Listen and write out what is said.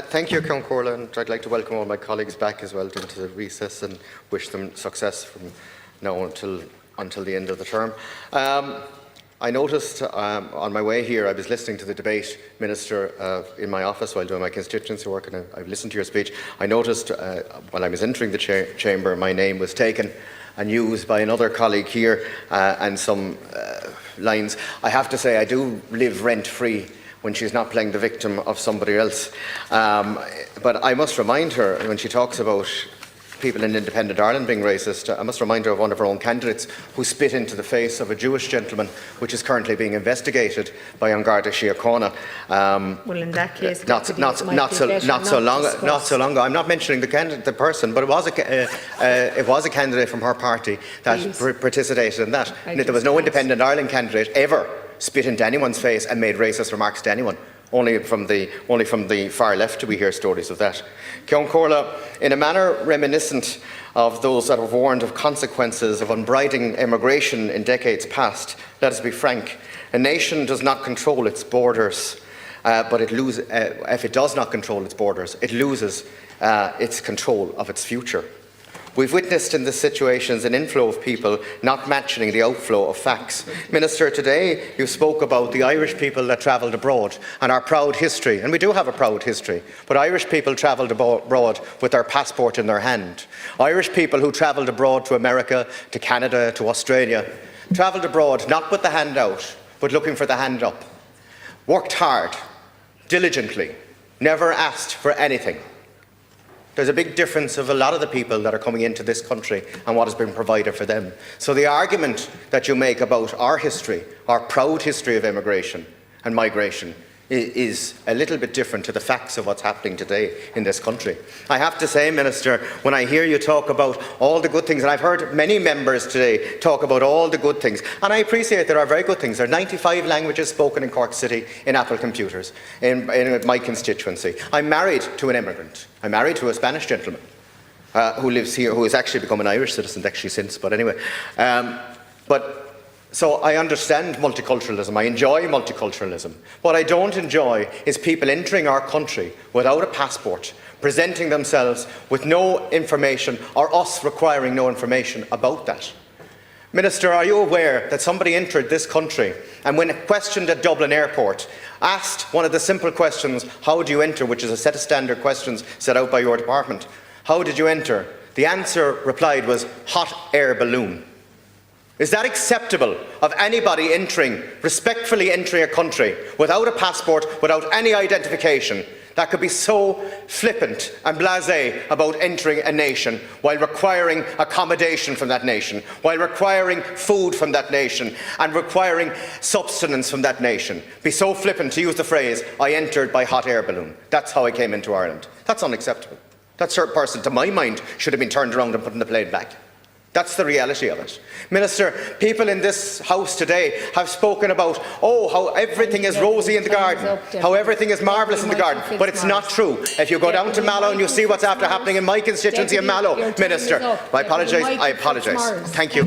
Thank you, Count Corla, and I'd like to welcome all my colleagues back as well into the recess and wish them success from now until the end of the term. I noticed on my way here, I was listening to the debate, Minister, in my office while doing my constituency work, and I've listened to your speech. I noticed while I was entering the chamber, my name was taken and used by another colleague here, and some lines. I have to say, I do live rent-free when she's not playing the victim of somebody else. But I must remind her, when she talks about people in independent Ireland being racist, I must remind her of one of her own candidates who spit into the face of a Jewish gentleman, which is currently being investigated by An Garda Síochána. Well, in that case, not so long ago. I'm not mentioning the person, but it was a candidate from her party that participated in that. There was no independent Ireland candidate ever spit into anyone's face and made racist remarks to anyone. Only from the far left do we hear stories of that. Ceann Comhairle, in a manner reminiscent of those that have warned of consequences of unbridling immigration in decades past, let us be frank, a nation does not control its borders, but if it does not control its borders, it loses its control of its future. We've witnessed in this situations an inflow of people not matching the outflow of facts. Minister, today you spoke about the Irish people that travelled abroad and our proud history, and we do have a proud history, but Irish people travelled abroad with their passport in their hand. Irish people who travelled abroad to America, to Canada, to Australia, travelled abroad not with the hand out, but looking for the hand up. Worked hard, diligently, never asked for anything. There's a big difference of a lot of the people that are coming into this country and what has been provided for them. So the argument that you make about our history, our proud history of immigration and migration, is a little bit different to the facts of what's happening today in this country. I have to say, Minister, when I hear you talk about all the good things, and I've heard many members today talk about all the good things, and I appreciate there are very good things. There are 95 languages spoken in Cork City in Apple computers in my constituency. I'm married to an immigrant. I'm married to a Spanish gentleman who lives here, who has actually become an Irish citizen actually since, but anyway. So I understand multiculturalism, I enjoy multiculturalism. What I don't enjoy is people entering our country without a passport, presenting themselves with no information, or us requiring no information about that. Minister, are you aware that somebody entered this country and when questioned at Dublin Airport, asked one of the simple questions, how do you enter, which is a set of standard questions set out by your department. How did you enter? The answer replied was hot air balloon. Is that acceptable of anybody respectfully entering a country without a passport, without any identification, that could be so flippant and blasé about entering a nation while requiring accommodation from that nation, while requiring food from that nation and requiring subsistence from that nation? Be so flippant to use the phrase, I entered by hot air balloon. That's how I came into Ireland. That's unacceptable. That certain person, to my mind, should have been turned around and put in the plane back. That's the reality of it. Minister, people in this House today have spoken about, how everything is rosy in the garden, how everything is marvellous in the garden, but it's not true. If you go down to Mallow and you see what's after happening in my constituency of Mallow, Minister, I apologise. Thank you.